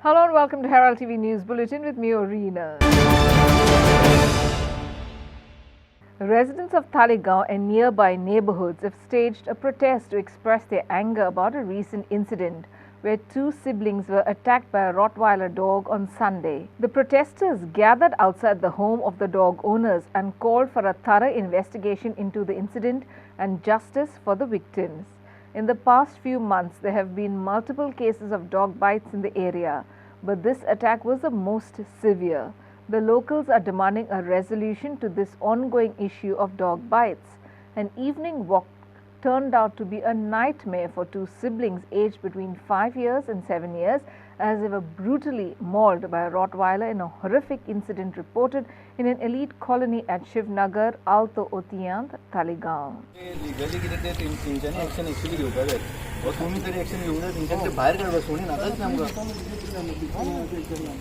Hello and welcome to Herald TV News Bulletin with me, Orina. Residents of Talegaon and nearby neighborhoods have staged a protest to express their anger about a recent incident where two siblings were attacked by a Rottweiler dog on Sunday. The protesters gathered outside the home of the dog owners and called for a thorough investigation into the incident and justice for the victims. In the past few months, there have been multiple cases of dog bites in the area, but this attack was the most severe. The locals are demanding a resolution to this ongoing issue of dog bites. An evening walk turned out to be a nightmare for two siblings aged between 5 years and 7 years as they were brutally mauled by a Rottweiler in a horrific incident reported in an elite colony at Shivnagar, Alto Otiant, Talegaon.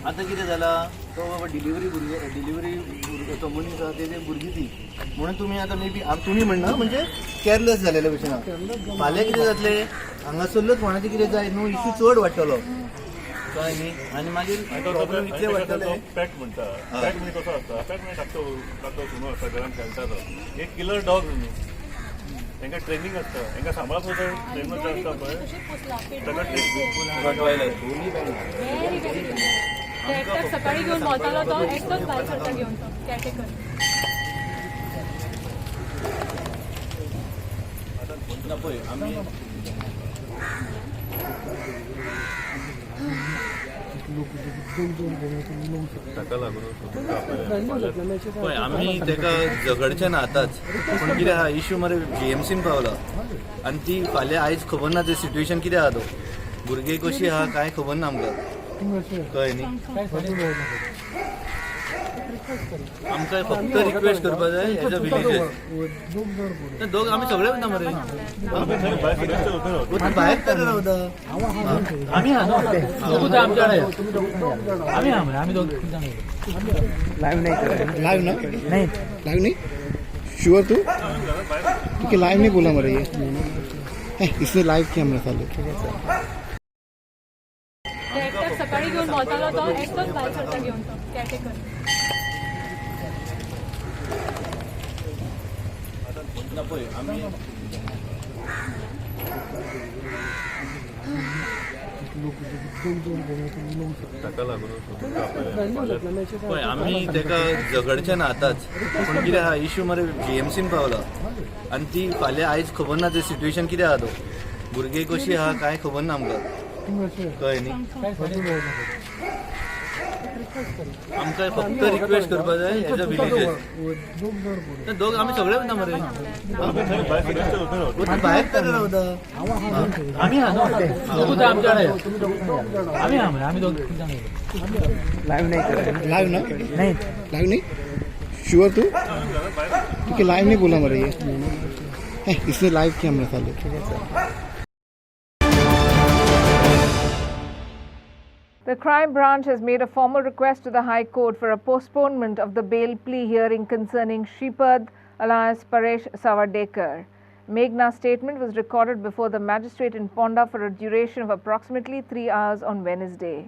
आता कितें जाला तो बाबा delivery तो मनीस आहा तेजे भुरगीं ती म्हणून तुम्ही आता मे बी तुम्ही म्हणना म्हणजे केअरलेस झालेल्या भशेन फाल्यां कितें जातलें हांगासरलोच कोणाचें कितें जाय न्हू इश्यू चड वाडटलो कळ्ळें न्ही आनी मागीर प्रॉब्लेम इतले वाडटले पॅट म्हणटा पॅट म्हणजे कसो आसता पॅट म्हणजे धाकटो सुनो आसता घरान खेळटा तो एक किलर डॉग न्हू तांकां ट्रेनिंग आसता तांकां सांबाळपाक ट्रेनर जे आसता पळय ताका ट्रेनिंग सकाळी घेऊन वतालो तो एकटोच भायर सरता घेवन तो कॅटेकर पळय आमी ताका लागून पळय आमी ताका झगडचे ना आतांच पूण कितें आहा इश्यू मरे जीएमसीन पावला आनी ती फाल्यां आयज खबर ना ते सिट्युएशन कितें आहा तो भुरगीं कशी आहा कांय खबर ना आमकां कळ्ळें न्ही आमकां फक्त रिक्वेस्ट करपाक जाय एज अ विलेजर्स दोग आमी सगळे वता मरे भायर तरी रावता आमी लाइव नहीं श्योर तू क्योंकि लाइव नहीं बोला मरे ये इसने लाइव किया मेरे साले सकाळी घेऊन वतालो तो एकटोच भायर सरता घेवन तो कॅटेकर पळय आमी ताका लागून पळय आमी ताका झगडचे ना आतांच पूण कितें आहा इश्यू मरे जीएमसीन पावला आनी ती फाल्यां आयज खबर ना ते सिट्युएशन कितें आहा तो भुरगीं कशी आहा कांय खबर ना आमकां कळ्ळें न्ही आमकां फक्त रिक्वेस्ट करपाक जाय एज अ विलेजर्स दोग आमी सगळे वता मरे भायर तरी रावता आमी लाइव नहीं श्योर तू क्योंकि लाइव नहीं बोला मरे ये इसने लाइव किया मेरे साले The crime branch has made a formal request to the High Court for a postponement of the bail plea hearing concerning Leopard alias Prakash Audi. Meghna's statement was recorded before the magistrate in Ponda for a duration of approximately 3 hours on Wednesday.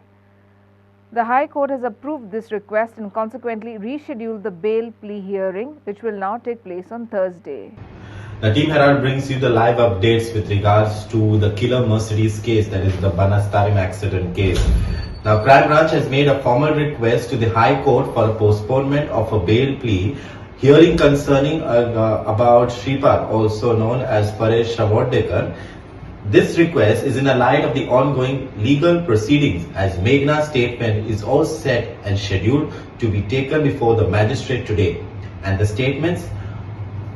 The High Court has approved this request and consequently rescheduled the bail plea hearing, which will now take place on Thursday. The Team Herald brings you the live updates with regards to the killer Mercedes case, that is the Banastarim accident case. Now, Crime Branch has made a formal request to the High Court for a postponement of a bail plea hearing concerning about Leopard, also known as Prakash Audi. This request is in the light of the ongoing legal proceedings, as Meghna's statement is all set and scheduled to be taken before the magistrate today, and the statements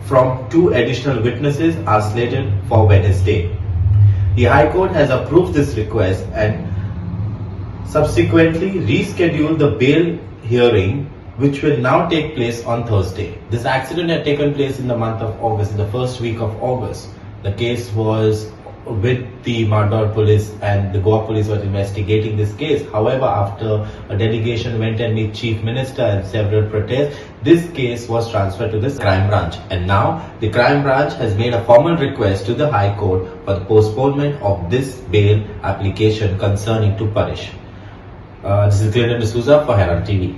from 2 additional witnesses are slated for Wednesday. The High Court has approved this request and subsequently rescheduled the bail hearing, which will now take place on Thursday. This accident had taken place in the month of August, in the first week of August. The case was with the Mandor police and the Goa police were investigating this case. However, after a delegation went and met Chief Minister and several protests, this case was transferred to the Crime Branch. And now the Crime Branch has made a formal request to the High Court for the postponement of this bail application concerning to Prakash. This is Clinton D'Souza for Herald TV.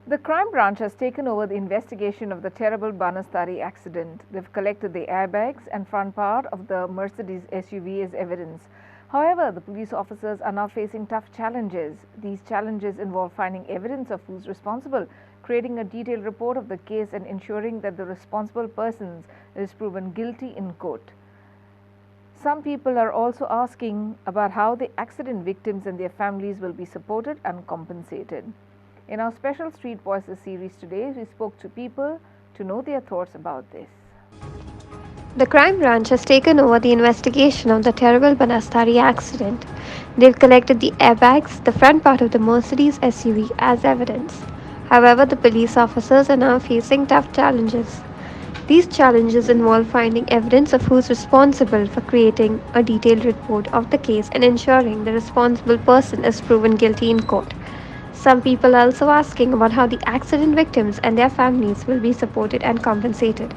The crime branch has taken over the investigation of the terrible Banastari accident. They've collected the airbags and front part of the Mercedes SUV as evidence. However, the police officers are now facing tough challenges. These challenges involve finding evidence of who's responsible, creating a detailed report of the case and ensuring that the responsible person is proven guilty in court. Some people are also asking about how the accident victims and their families will be supported and compensated. In our special Street Voices series today, we spoke to people to know their thoughts about this. The crime branch has taken over the investigation of the terrible Banastari accident. They've collected the airbags, the front part of the Mercedes SUV as evidence. However, the police officers are now facing tough challenges. These challenges involve finding evidence of who's responsible for creating a detailed report of the case and ensuring the responsible person is proven guilty in court. Some people are also asking about how the accident victims and their families will be supported and compensated.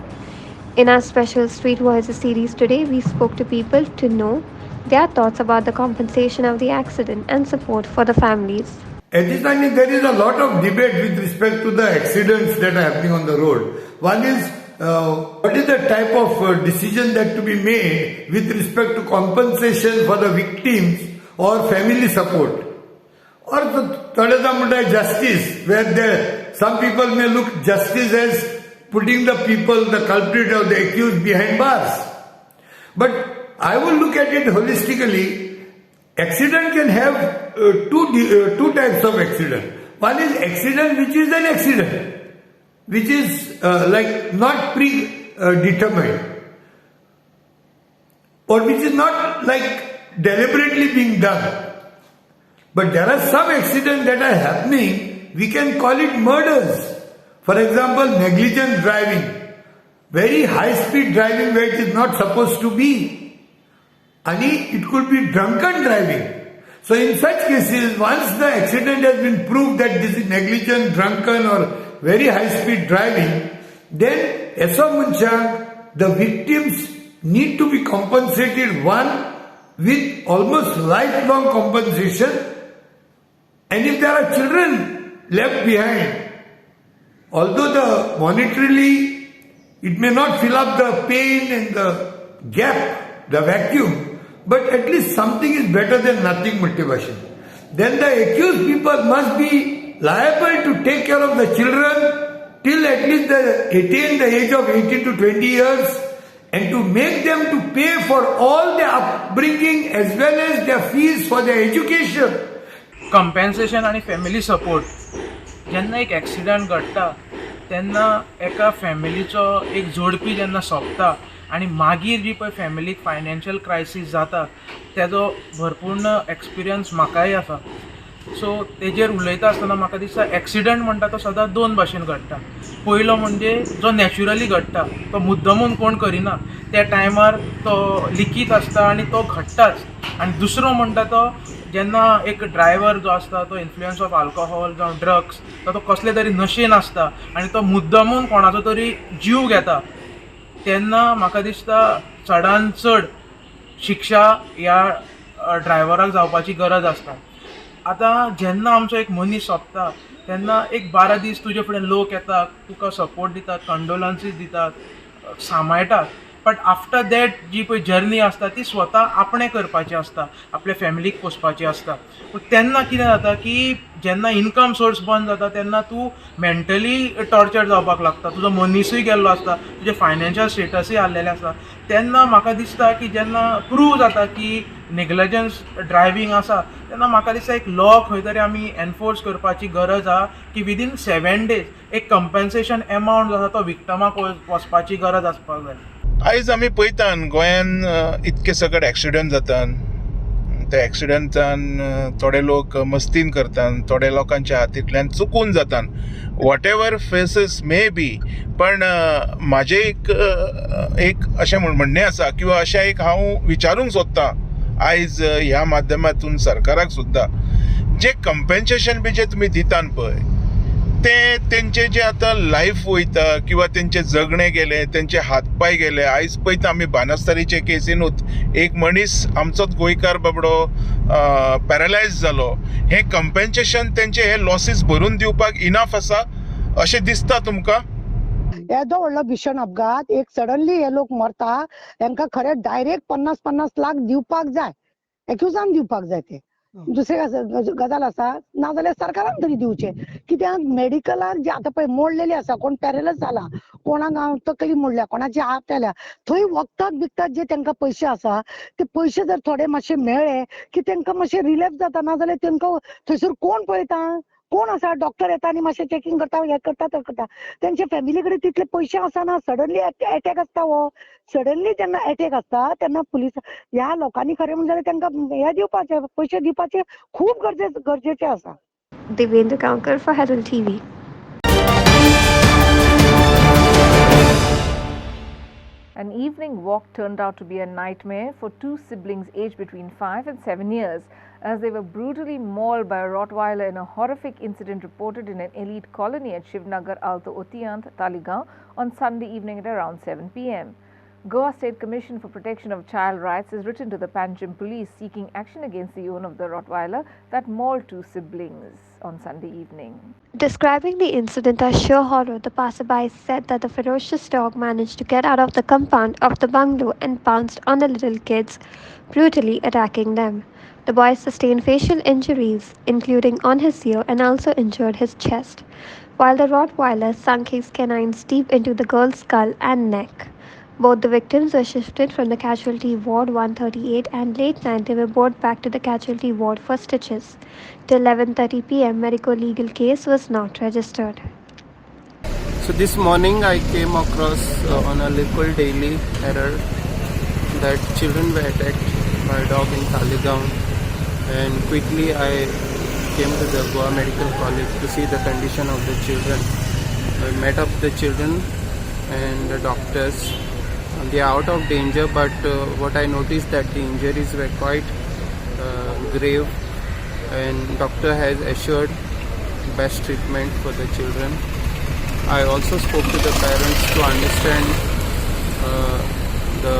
In our special Street Voices series today, we spoke to people to know their thoughts about the compensation of the accident and support for the families. At this time, there is a lot of debate with respect to the accidents that are happening on the road. One is, what is the type of decision that to be made with respect to compensation for the victims or family support? Or the justice, where some people may look justice as putting the people, the culprit or the accused behind bars. But I will look at it holistically. Accident can have two types of accident. One is accident which is an accident, which is like not predetermined, or which is not like deliberately being done. But there are some accidents that are happening, we can call it murders. For example, negligent driving, very high speed driving where it is not supposed to be. And it could be drunken driving. So in such cases, once the accident has been proved that this is negligent, drunken or very high speed driving, then Munchang, the victims need to be compensated, one with almost lifelong compensation. And if there are children left behind, although the monetarily it may not fill up the pain and the gap, the vacuum, but at least something is better than nothing, Multibashin. Then the accused people must be liable to take care of the children till at least they attain the age of 18 to 20 years and to make them to pay for all their upbringing as well as their fees for their education. Compensation आणि family support जेन्ना एक accident घडटा तेन्ना एका फॅमिलीचो एक जोडपी जेन्ना सोंपता आनी मागीर जी पळय फॅमिलीक फायनान्शियल क्रायसीस जाता तेजो भरपूर एक्सपिरियन्स म्हाकाय आसा. सो तेजेर उलयता आसतना म्हाका दिसता एक्सिडंट म्हणटा तो सदांच दोन भाशेन घडटा. पयलो म्हणजे जो नॅचरली घडटा तो मुद्दमून कोण करिना, त्या टायमार तो लिखीत आसता आनी तो घडटाच. आनी दुसरो म्हणटा तो जेन्ना एक ड्रायव्हर जो आसता तो इन्फ्लुयन्स ऑफ अल्कोहॉल जावं ड्रग्स तो कसले तरी नशेन आसता आनी तो मुद्दमून कोणाचो तरी जीव घेता, तेन्ना म्हाका दिसता चडांत चड शिक्षा ह्या ड्रायव्हराक जावपाची गरज आसता. आतां जेन्ना आमचो एक मनीस सोंपता तेन्ना एक 12 दीस तुजे फुडें लोक येतात, तुका सपोर्ट दितात, कंडोलन्सीस दितात, सांबाळटात. बट आफ्टर दॅट जी पळय जर्नी आसता ती स्वता आपणें करपाची आसता, आपल्या फॅमिलीक पोसपाची आसता. पूण तेन्ना कितें जाता की जेन्ना इनकम सोर्स बंद जाता तेन्ना तूं मेंटली टॉर्चर जावपाक लागता, तुजो मनीसूय गेल्लो आसता, तुजें फायनान्शियल स्टेटसूय हाल्लेलें आसता. तेन्ना म्हाका दिसता की जेन्ना प्रूव जाता की नेग्लिजन्स ड्रायव्हिंग आसा तेन्ना म्हाका दिसता एक लॉ खंय तरी आमी एनफोर्स करपाची गरज आहा की विदीन 7 days एक कंपेन्सेशन एमावंट जो आसा तो विक्टमाक वचपाची गरज आसपाक जाय. आयज आमी पळयतात गोंयान इतके सगळे एक्सिडंट जातात. त्या एक्सिडंटान थोडे लोक मस्तीन करतात, थोड्या लोकांच्या हातींतल्यान चुकून जातात. What ever faces may be, पण म्हाजें एक अशें म्हणणें आसा किंवा अशें एक हांव विचारूंक सोदतां आयज ह्या माध्यमांतून सरकाराक सुद्दां, जे कंपेन्सेशन बी जे तुमी दितात पळय ते तेंचे जे आतां लायफ वयता किंवा तेंचे जगणें गेले, तेंचे हातपाय गेले. आयज पळयता आमी बानस्तारीचे केसीनूच एक मनीस आमचोच गोंयकार बाबडो पॅरलायज जालो. हे कंपेन्सेशन तेंचे हे लॉसीस भरून दिवपाक इनफ आसा अशें दिसता तुमकां? येदो व्हडलो भीषण अपघात एक सडनली हे लोक मरता तांकां खरें डायरेक्ट 50-50 लाख दिवपाक जाय, एक्युजान दिवपाक जाय. ते दुसरे गजाल आसा नाजाल्यार सरकारान तरी दिवचे. कित्याक मेडिकलाक जे आतां पळय मोडलेले आसा, कोण पॅरलायज जाला, कोणाक तकली मोडल्या, कोणाची हात केल्या, थंय वखदाक बिकतात जे तांकां पयशे आसा ते पयशे जर थोडे मातशे मेळ्ळे की तांकां मातशें रिलॅक्स जाता. नाजाल्यार तांकां थंयसर कोण पळयता, कोण आसा, डॉक्टर येता आनी मातशें चॅकिंग करता, हे करता ते करता. तेंच्या फॅमिली कडेन तितले पयशे आसना. सडनली अटॅक आसता हो. सडनली जेन्ना अटॅक आसता तेन्ना पुलीस ह्या लोकांनी खरें म्हणजे तांकां हे दिवपाचे, पयशे दिवपाचे खूब गरजेचे आसा. Devendra Kankar for Herald TV. An evening walk turned out to be a nightmare for two siblings aged between 5 and 7 years as they were brutally mauled by a Rottweiler in a horrific incident reported in an elite colony at Shivnagar, Alto Utiyant, Taligaon on Sunday evening at around 7 p.m. Goa State Commission for Protection of Child Rights has written to the Panchami police seeking action against the owner of the Rottweiler that mauled two siblings on Sunday evening. Describing the incident as sheer horror, the passerby said that the ferocious dog managed to get out of the compound of the bungalow and pounced on the little kids, brutally attacking them. The boy sustained facial injuries, including on his ear, and also injured his chest, while the Rottweiler sunk his canines deep into the girl's skull and neck. Both the victims were shifted from the casualty ward 138 and late night they were brought back to the casualty ward for stitches. Till 11:30 p.m. medico-legal case was not registered. So this morning I came across on a local daily Herald that children were attacked by a dog in Taligaon, and quickly I came to the Goa Medical College to see the condition of the children. I met up the children and the doctors. They are out of danger, but what I noticed that the injuries were quite grave, and doctor has assured best treatment for the children. I also spoke to the parents to understand the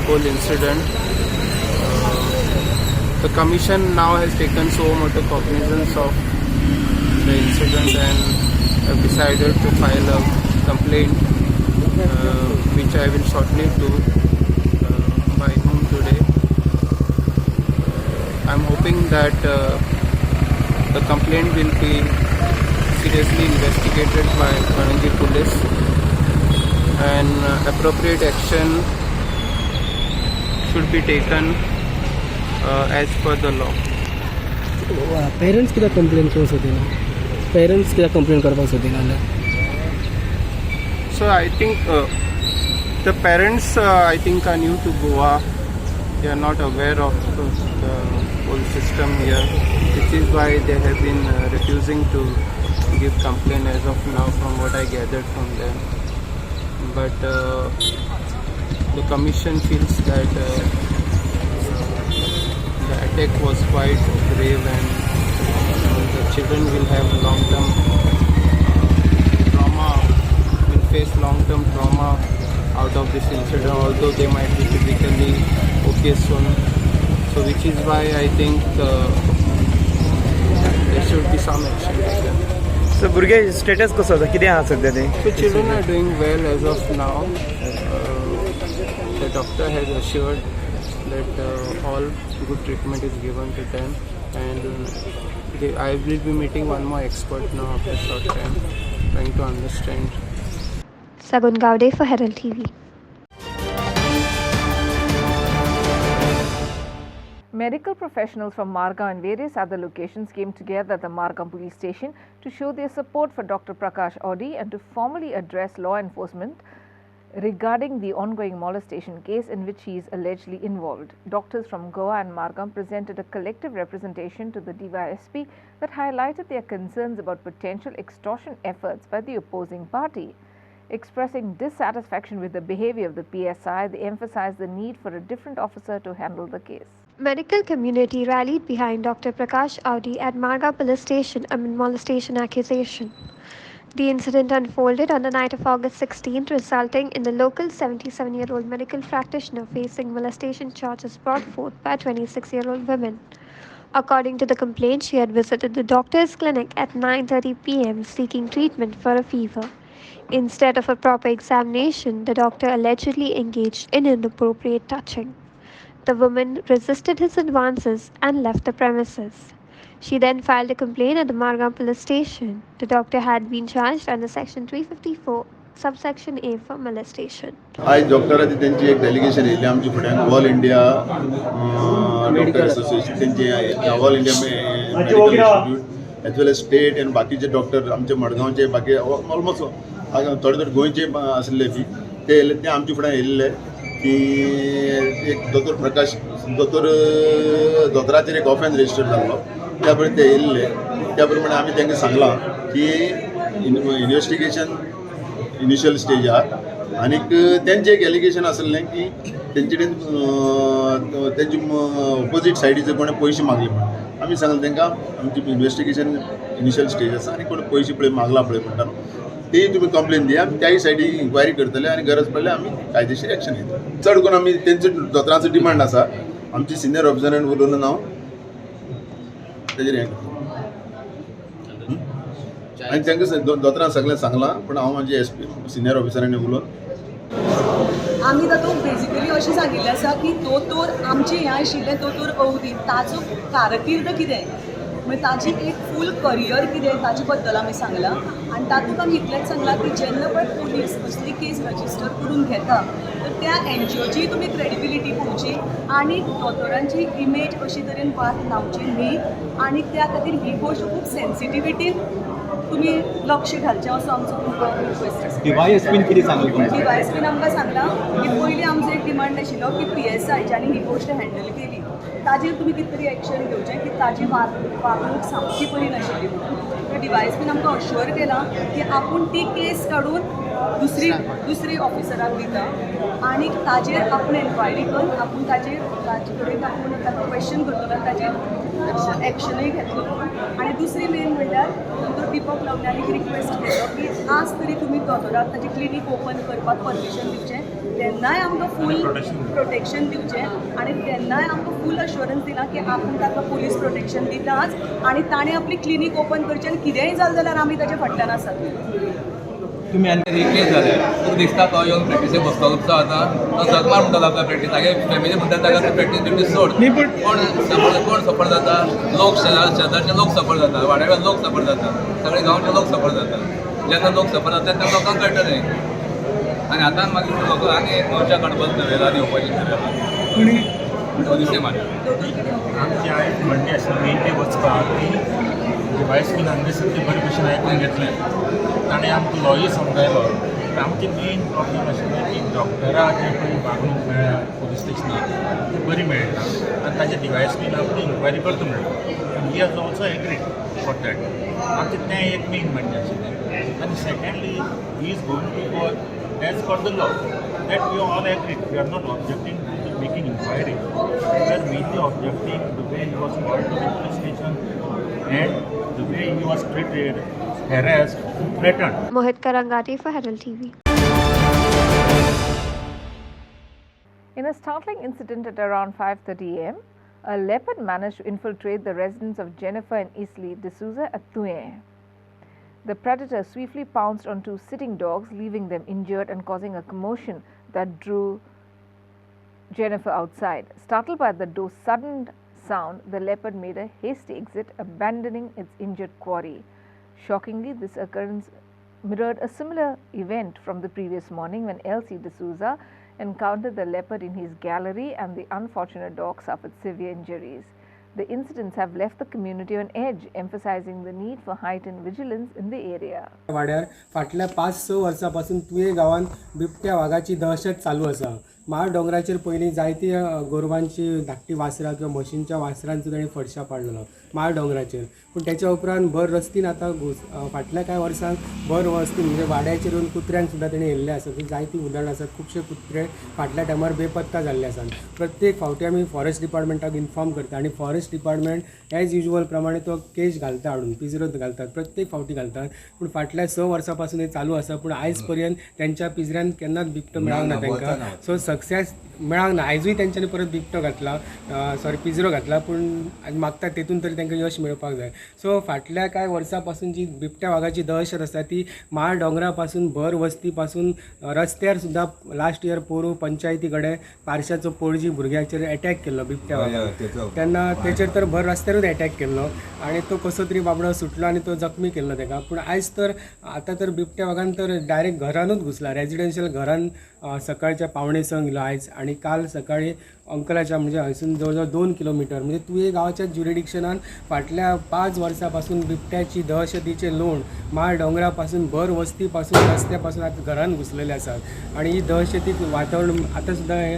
whole incident. The commission now has taken so much cognizance of the incident and have decided to file a complaint, which I will shortly do by noon today. I'm hoping that the complaint will be seriously investigated by Panchami police and appropriate action should be taken as per the law. Parents कित्याक complain करूंक सोदिना? Parents कित्याक complain करपाक सोदिना? So I think the parents I think are new to Goa. They are not aware of the whole system here. This is why they have been refusing to give complaint as of now, from what I gathered from them. But the commission feels that the attack was quite grave, and the children will have long-term trauma, will face long-term trauma out of this incident, although they might be physically okay soon. So which is why I think there should be some action taken. So भुरगे status कसो आसा? कितें आहा सद्या ते? So children are doing well as of now. The doctor has assured that all good treatment is given to them, and I will be meeting one more expert now after a short time, trying to understand. Sagun Gaude for Herald TV. Medical professionals from Margam and various other locations came together at the Margam police station to show their support for Dr. Prakash Audi and to formally address law enforcement regarding the ongoing molestation case in which he is allegedly involved. Doctors from Goa and Margam presented a collective representation to the DYSP that highlighted their concerns about potential extortion efforts by the opposing party. Expressing dissatisfaction with the behavior of the PSI, they emphasized the need for a different officer to handle the case. Medical community rallied behind Dr. Prakash Audi at Marga police station amid molestation accusation. The incident unfolded on the night of August 16th, resulting in the local 77-year-old medical practitioner facing molestation charges brought forth by 26-year-old women. According to the complaint, she had visited the doctor's clinic at 9:30 p.m. seeking treatment for a fever. Instead of a proper examination, the doctor allegedly engaged in inappropriate touching. The woman resisted his advances and left the premises. She then filed a complaint at the Margam police station. The doctor had been charged under section 354, subsection A for molestation. आज डॉक्टरांची त्यांची एक delegation येयली आमच्या फुड्यान all India doctor association त्यांचे all India medical institute as well as state and बाकीचे doctor आमचे मडगांवचे बाकी ऑलमोस्ट थोडे थोडे गोंयचे आसले बी ते येयले ते आमच्या फुड्यान येयल्ले की एक दोतोराचेर एक ऑफेन्स रजिस्टर जाल्लो त्या प्रमाणे ते येयल्ले त्या प्रमाणे आमी तांकां सांगलां की इन्वेस्टिगेशन इनिशियल स्टेज आहा आनी तेंचें एक एलिगेशन आसलें की तेंचे तेंचे ऑपोजीट सायडीचे कोणें पयशे मागले म्हणून आमी सांगलें तांकां आमची इन्वेस्टिगेशन इनिशियल स्टेज आसा आनी कोण पयशे पळय मागला पळय म्हणटा तेही तुमी कंप्लेन दिया त्याही सायडीक इन्क्वायरी करतले आनी गरज पडल्यार आमी कायदेशीर एक्शन घेतले चड करून आमी तेंचो दोतोरांचो डिमांड आसा आमची सिनियर ऑफिसरान उलोवन हांव तेजेर हें करता आनी तांकां दोतोरां सगळें सांगलां पूण हांव म्हाजे SP सिनियर ऑफिसरांनी उलोवन आमी तातूंत बेजिकली अशें सांगिल्लें आसा की दोतोर आमचे हें आशिल्ले दोतोर अवधी ताजो कारकीर्द कितें म्हणजे ताजी एक फूल करियर कितें ताजे बद्दल आमी सांगलां आनी तातूंत आमी इतलेंच सांगलां की जेन्ना पण पुलीस असली केस रजिस्टर करून घेता तर त्या NGOची तुमी क्रेडिबिलिटी पळोवची आनी दोतोरांची इमेज अशे तरेन वाट लावची न्ही आनी त्या खातीर ही गोश्ट खूब सेन्सिटिविटीन तुमी लक्ष घालचें असो आमचो तुमकां रिक्वेस्ट आसा DYSPन कितें सांगलें DYSPन आमकां सांगलां की पयलीं आमचो एक डिमांड आशिल्लो की PSI ज्यानी ही गोश्ट हँडल केली ताजेर तुमी कितें तरी एक्शन घेवचें की ताजी वागणूक सामकी बरी नाशिल्ली म्हणून DYSPन आमकां अश्युअर केलां की आपूण ती केस काडून दुसरी ऑफिसराक दिता आनी ताजेर आपूण एन्क्वायरी करून आपूण ताजे कडेन आपूण ताका क्वेश्चन करतलो आनी ताजेर एक्शनूय घेतलो आनी दुसरी मेन म्हणल्यार दोतोर दीपक लवण्यान एक रिक्वेस्ट केलो की आज तरी तुमी दोतोराक ताजें क्लिनीक ओपन करपाक परमिशन दिवचें तेन्नाय आमकां फूल प्रोटेक्शन दिवचें आनी तेन्नाय आमकां फूल अश्युरन्स दिला की आपूण ताका पुलीस प्रोटेक्शन दिताच आनी ताणें आपली क्लिनीक ओपन करचें आनी कितेंय जालें जाल्यार आमी ताच्या फाटल्यान आसात तुम्ही आनी केस जाले तुका दिसता तो येवन प्रॅक्टिसेक बसतो आतां तो जगमार म्हणटालो आपल्या प्रॅक्टिसाक फॅमिली म्हणटा ताका प्रॅक्टीस सोड कोण सफर जाता लोक शेजारचे लोक सफर जाता वाड्यावेले लोक सफर जाता सगळे गांवचे लोक सफर जाता जेन्ना लोक सफर जाता तेन्ना लोकांक कळटलें आनी आतां मागीर लोक आनी मोर्चा काडपाक नवेला आनी येवपाचें नवेला दिसलें म्हाका आमची आयज म्हणणे आसा मेन ते वचपाक की DYSPन हांगा सगळें बरे भशेन आयकून घेतलें ताणें आमकां लॉयर समजायलो आमची मेन प्रॉब्लम आशिल्लें की डॉक्टरां जे पळय वागणूक मेळ्ळा पुलीस स्टेशनाक ती बरी मेळना आनी ताच्या DYSPन आपली इन्क्वायरी करता म्हणटा he has also agreed for that आमचें तें एक मेन म्हणणें आशिल्लें आनी secondly he is going to work as per the law that we all agreed we are not objecting to making inquiry we are mainly objecting the way he was called to the police station and the way he was treated, harassed, threatened. Mohit Karangati for Herald TV. In a startling incident at around 5:30 am, a leopard managed to infiltrate the residence of Jennifer and Isley D'Souza at Thuin. The predator swiftly pounced on two sitting dogs, leaving them injured and causing a commotion that drew Jennifer outside. Startled by the sudden sound, the leopard made a hasty exit, abandoning its injured quarry. Shockingly, this occurrence mirrored a similar event from the previous morning when Elsie D'Souza encountered the leopard in his gallery and the unfortunate dog suffered severe injuries. The incidents have left the community on edge, emphasizing the need for heightened vigilance in the area. वाड्यार फाटल्या 5-6 वर्सां पासून तुये गांवांत बिबट्या वाघाची दहशत चालू आसा माळ डोंगराचेर पयलीं जायती गोरवांची धाकटी वासरां किंवा म्हशींच्या वासरांचो ताणें फडशा पाडलेलो माळ डोंगराचेर. पूण तेच्या उपरांत भर रस्तीन आतां फाटल्या कांय वर्सांक भर वस्तीन म्हणजे वाड्याचेर येवन कुत्र्यांक सुद्दां तेणें येयल्ले आसात. जायतीं उदाहरणां आसात. खुबशे कुत्रे फाटल्या टायमार बेपत्ता जाल्ले आसात. प्रत्येक फावटी आमी फॉरेस्ट डिपार्टमेंटाक इन्फॉर्म करता आनी फॉरेस्ट डिपार्टमेंट एज युजल प्रमाणे तो केज घालता हाडून पिंजरो घालतात. प्रत्येक फावटी घालतात. पूण फाटल्या 6 वर्सां पासून हें चालू आसा. पूण आयज पर्यंत तेंच्या पिंजऱ्यान केन्नाच बिबटो मेळोंक ना तांकां. सो सक्सेस मेळोंक ना. आयजूय तेंच्यांनी परत बिबटो घातला, पिंजरो घातला, पूण मागता तेतून तरी तांकां यश मेळपाक जाय. सो फाटल्या कांय वर्सां पासून जी बिबट्या वागाची दहशत आसा ती माळ डोंगरा पासून भर वस्ती पासून रस्त्यार सुद्दां लास्ट इयर पोरू पंचायती कडेन पारशाचो पणजी भुरग्याचेर अटॅक केल्लो बिबट्या वागान. तेन्ना तेचेर तर भर रस्त्यारूच अटॅक केल्लो आनी तो कसो तरी बाबडो सुटलो आनी तो जखमी केल्लो ताका. पूण आयज तर आतां तर बिबट्या वागान तर डायरेक्ट घरानूच घुसला. रेजिडेन्शियल घरान सकाळच्या 5:45 गेलो आयज आनी काल सकाळी अंकलाच्या म्हणजे हयसून जवळ जवळ 2 किलोमिटर म्हणजे तुवें गांवाच्या ज्युरिडिक्शनान फाटल्या 5 वर्सां पासून बिबट्याची दहशतीचे लोण माळ डोंगरा पासून भर वस्ती पासून रस्त्या पासून आतां घरान घुसलेले आसात. आनी ही दहशतीक वातावरण आतां सुद्दां हे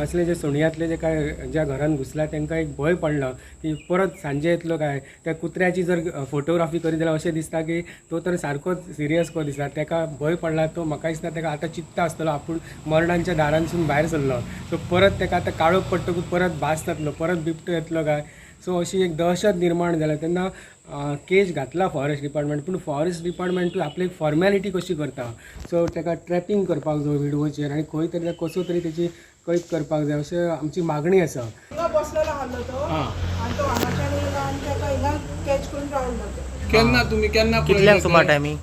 असले जे सोणयांतले जे काय ज्या घरान घुसला तांकां एक भंय पडला की परत सांजे येतलो काय. त्या कुत्र्याची जर फोटोग्राफी करीत जाल्यार अशें दिसता की तो तर सारकोच सिरियस को दिसता. ताका भंय पडला. तो म्हाका दिसता ताका आतां चित्ता आसतलो आपूण मरणांच्या दारांसून भायर सरलो. सो परत ताका आतां काळोख पडटकूच परत भास जातलो, परत बिबटो येतलो काय. सो अशी एक दहशत निर्माण जाल्या. तेन्ना केज घातला फॉरेस्ट डिपार्टमेंट. पूण फॉरेस्ट डिपार्टमेंटूय आपली फॉर्मेलिटी कशी करता. सो ताका ट्रॅपिंग करपाक जाय विडोवचेर आनी खंय तरी कसो तरी तेची कैद करपाक जाय अशें आमची मागणी आसा. बसलेलो आसलो तो आनी तो हांगाच्यान येयलो आनी ताका हिंगा कॅच करून रावलो. केन्ना तुमी केन्ना कितल्यांक सुमार टायमींग?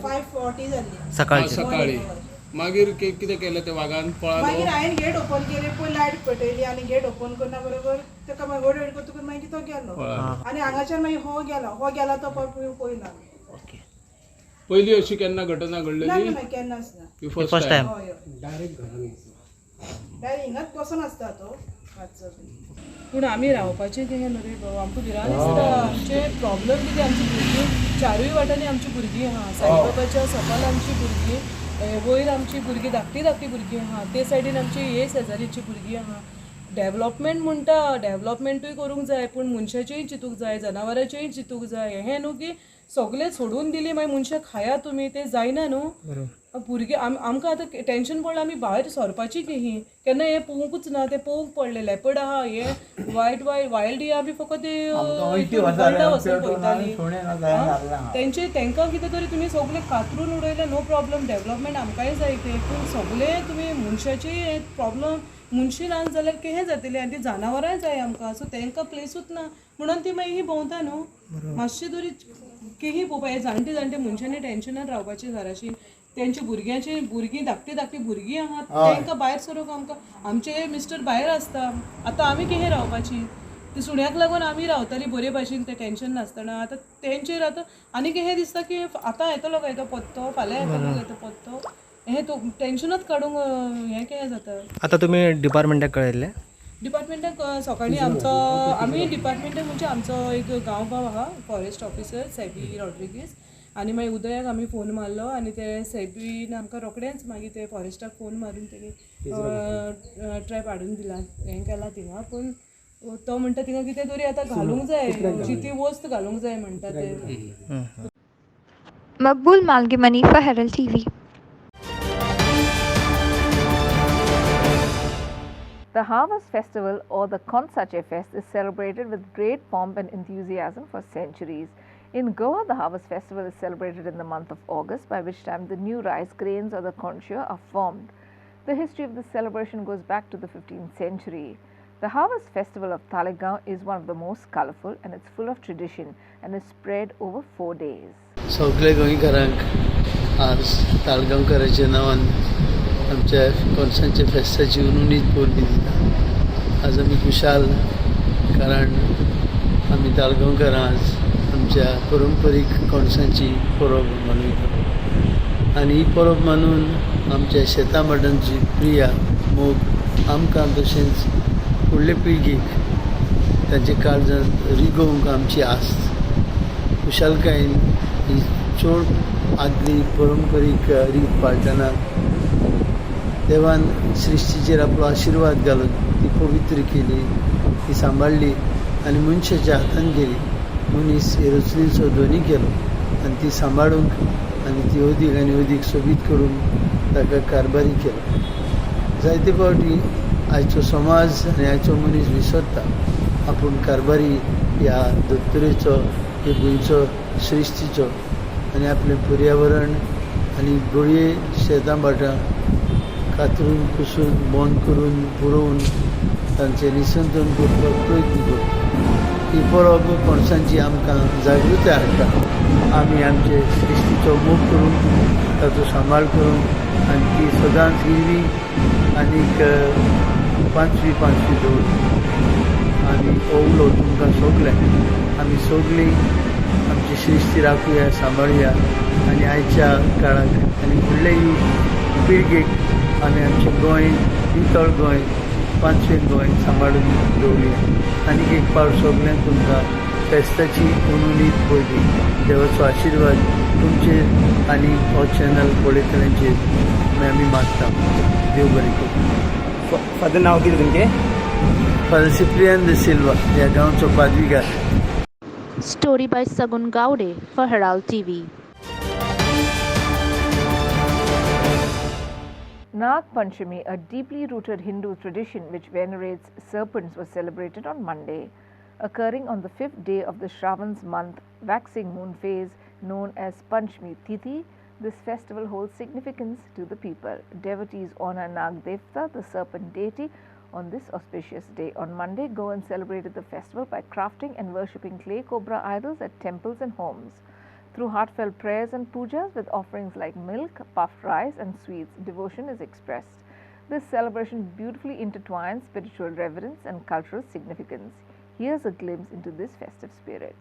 5:40 जाल्ली सकाळी. मागीर कितें केलें ते वागान मागीर हांवें गेट ओपन केली, पळय लायट पेटयली आनी गेट ओपन करना बरोबर ताका मागीर वडवड करतकूच मागीर तो गेलो आनी हांगाच्यान मागीर हो गेला तो पळयना. पयलीं अशी केन्ना घटना घडलेली? केन्नाच ना. फर्स्ट टायम डायरेक्ट घरान डायरेक्ट हिंगाच बसून आसता तो रातचो. पूण आमी रावपाचें कितें न्हू रे भाऊ. आमकां भिरांत दिसता. आमचे प्रॉब्लम कितें आमची भुरगीं चारूय वाटांनी आमची भुरगीं आहा. साईबाबाच्या सकल आमची भुरगीं, वयर आमची भुरगीं धाकटी भुरगीं आहा. ते सायडीन आमची हे शेजारीची भुरगीं आहा. डेवलॉपमेंट म्हणटा डेवलॉपमेंटूय करूंक जाय पूण मनशाचेंय चिंतूंक जाय, जनावरांचेंय चिंतूंक जाय. हें न्हू की सगळें सोडून दिली मागीर मनशां खाया तुमी, तें जायना न्हू. भुरगीं आमकां आतां टेंशन पडलां आमी भायर सरपाची केही. केन्ना हें पळोवंकूच ना. तें पळोवंक पडलें लेपर्ड आहा, हें वायल्ड ही आमी फकत गोल्डा वचून पळयतालीं. तांकां कितें तरी तुमी सगळें कातरून उडयलें नो प्रॉब्लम. डेवलॉपमेंट आमकांय जाय तें पूण सगळें तुमी मनशाचें प्रॉब्लम मनशी ना जाल्यार केहें जातलें आनी ती जनावरांय जाय आमकां. सो तांकां प्लेसूच ना म्हणून ती मागीर ही भोंवता न्हू. मातशी तरी केही पळोवपा. हे जाणटे मनशांनी टेंशनान रावपाची घराची. तेंच्या भुरगीं धाकटी भुरगीं आहात तांकां भायर सरोंक आमचे मिस्टर भायर आसता. आतां आमी केही रावपाची. ती सुण्याक लागून आमी रावतालीं बरे भाशेन तें टेंशन नासतना. आतां तेंचेर आतां आनी केहें दिसता की आतां येतलो काय तो पत्तो, फाल्यां येतलो काय तो पत्तो. हें तो टेंशनच काडूंक हें केहें जाता. आतां तुमी डिपार्टमेंटाक कळयल्लें? डिपार्टमेंटाक सकाळीं आमी डिपार्टमेंटाक म्हणजे आमचो एक गांव भाव आहा फॉरेस्ट ऑफिसर सेबी रॉड्रिगीस. आनी मागीर उदयाक आमी फोन मारलो आनी ते सेबीन आमकां रोखडेंच मागीर ते फॉरेस्टाक फोन मारून तेणी ट्रॅप हाडून दिला. हें केलां थिंगा. पूण तो म्हणटा थिंगा कितें तरी आतां घालूंक जाय, ती वस्त घालूंक जाय म्हणटा ते. मकबूल मालगीमनी for Herald TV. The Harvest Festival, or the Konsache Fest, is celebrated with great pomp and enthusiasm for centuries. In Goa, the Harvest Festival is celebrated in the month of August, by which time the new rice grains or the concha are formed. The history of this celebration goes back to the 15th century. The Harvest Festival of Talegaon is one of the most colorful and it's full of tradition and is spread over 4 days. सगळे गोंयकारांक आज ताळगांवकाराच्या नांवान आमच्या कोणसांचे फेस्ताची उर्मीत पोरबी दिता. आज आमी खुशाल कारण आमी ताळगांवकारां आज आमच्या पारंपारीक कोणसांची परब मनयता आनी ही परब मानून आमच्या शेतां माडांची प्रिया मोग आमकां तशेंच फुडले पिळगेक तांचे काळजांत रिगोवंक आमची आस्त. खुशालकायेन ही चड आदली पारंपारीक रीत पाळटना देवान सृश्टीचेर आपलो आशिर्वाद घालून ती पवित्र केली, ती सांबाळली आनी मनशाच्या हातान गेली. मनीस हे रचनेचो ध्वनी केलो आनी ती सांबाळूंक आनी ती अदीक आनी अदीक सोबीत करून ताका कारभारी केलो. जायते फावटी आयचो समाज आनी आयचो मनीस विसरता आपूण कारभारी ह्या धर्तरेचो, हे गोंयचो सृश्टीचो आनी आपलें पर्यावरण आनी गळये शेतां भाटां कातरून कुसून बंद करून पुरोवन तांचें निसंतन करपाक प्रयत्न करता. ही पळोवप कोणसांची आमकां जागृताय हाडटा. आमी आमचे सृश्टीचो मोग करून ताचो सांबाळ करून आनी ती सदांच हिरवी आनीक पांचवी दवरता. आमी ओवलो तुमकां सोगल्यांक आमी सगळीं आमची सृश्टी राखुया, सांबाळुया आनी आयच्या काळाक आनी फुडले पिळगेक आमी आमचें गोंय, नितळ गोंय, पांचवें गोंय सांबाळून दवरुया. आनीक एक फावट सगळ्यांक तुमकां फेस्ताची उनुनीत पयली देवाचो आशिर्वाद तुमचेर आनी हो चॅनल पळयतल्यांचेर आमी मागता. देव बरें करूं. फादर नांव कितें तुमचें? फादर सिप्रियन द सिल्वा, ह्या गांवचो पादवीकार. Story by Sagun Gowde for Herald TV. Nag Panchami, a deeply rooted Hindu tradition which venerates serpents, was celebrated on Monday. Occurring on the 5th day of the Shravan's month waxing moon phase known as Panchami Tithi, this festival holds significance to the people. Devotees honor Nag Devta, the serpent deity, on this auspicious day. On Monday, Goans celebrated the festival by crafting and worshipping clay cobra idols at temples and homes. Through heartfelt prayers and pujas with offerings like milk, puffed rice and sweets, devotion is expressed. This celebration beautifully intertwines spiritual reverence and cultural significance. Here's a glimpse into this festive spirit.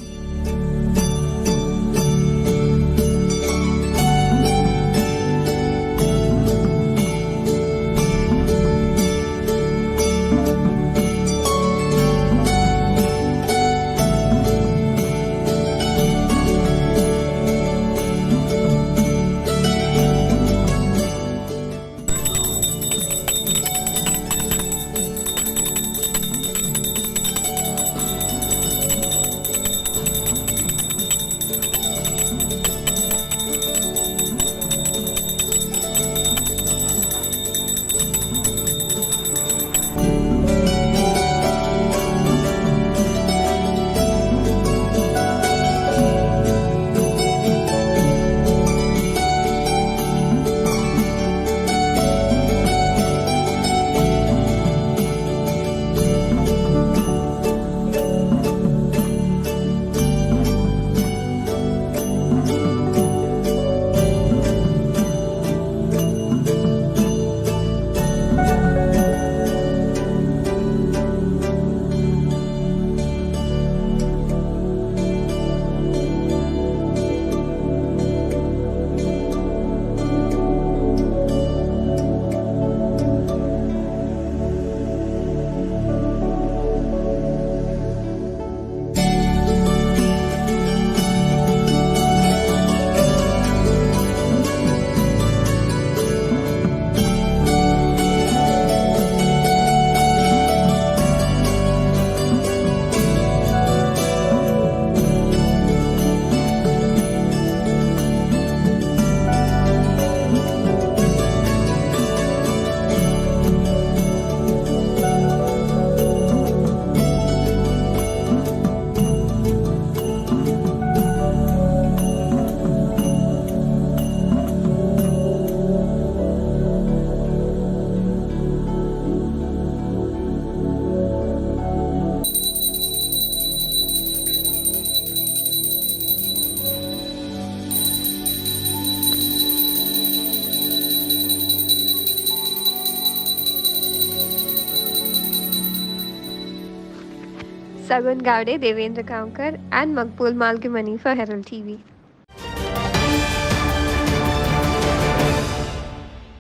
Sagun Gowde, Devendra Kamkar and Makbul Malgimani for Herald TV.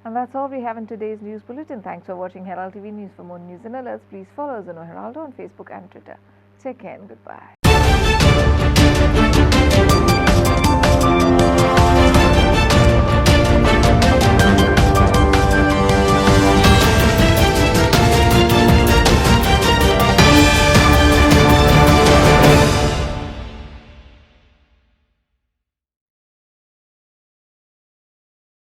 And that's all we have in today's news bulletin. Thanks for watching Herald TV News. For more news and alerts, please follow us on Herald on Facebook and Twitter. Take care and goodbye.